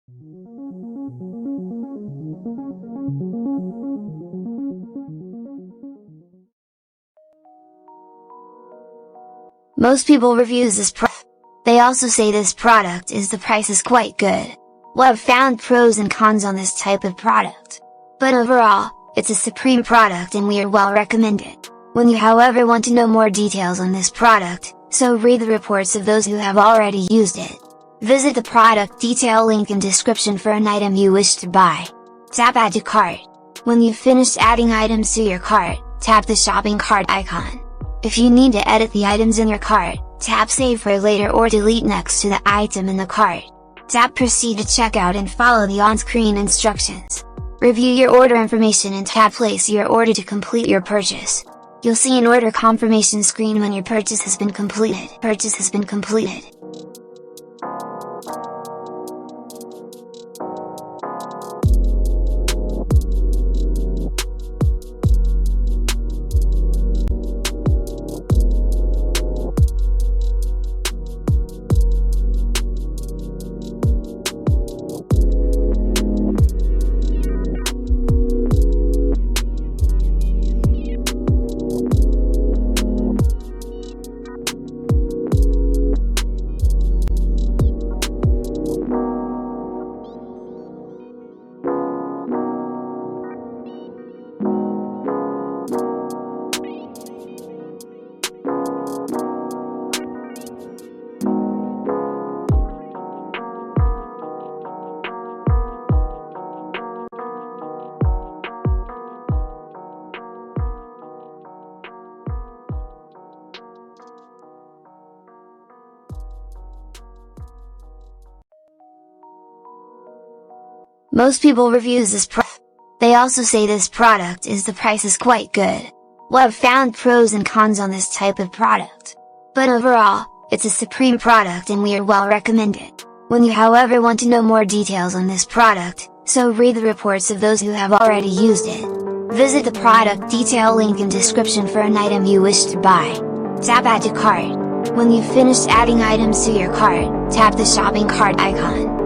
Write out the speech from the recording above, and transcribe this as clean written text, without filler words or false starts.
Most people reviews this product. They also say this product is the price is quite good. Well, I've found pros and cons on this type of product. But overall, it's a supreme product and we are well recommended. When you however want to know more details on this product, so read the reports of those who have already used it. Visit the product detail link in description for an item you wish to buy. Tap Add to Cart. When you've finished adding items to your cart, tap the shopping cart icon. If you need to edit the items in your cart, tap Save for later or delete next to the item in the cart. Tap Proceed to checkout and follow the on-screen instructions. Review your order information and tap Place your order to complete your purchase. You'll see an order confirmation screen when your purchase has been completed. Most people reviews this product. They also say this product is the price is quite good. Well, I've found pros and cons on this type of product. But overall, it's a supreme product and we are well recommended. When you however want to know more details on this product, so read the reports of those who have already used it. Visit the product detail link in description for an item you wish to buy. Tap Add to Cart. When you've finished adding items to your cart, tap the shopping cart icon.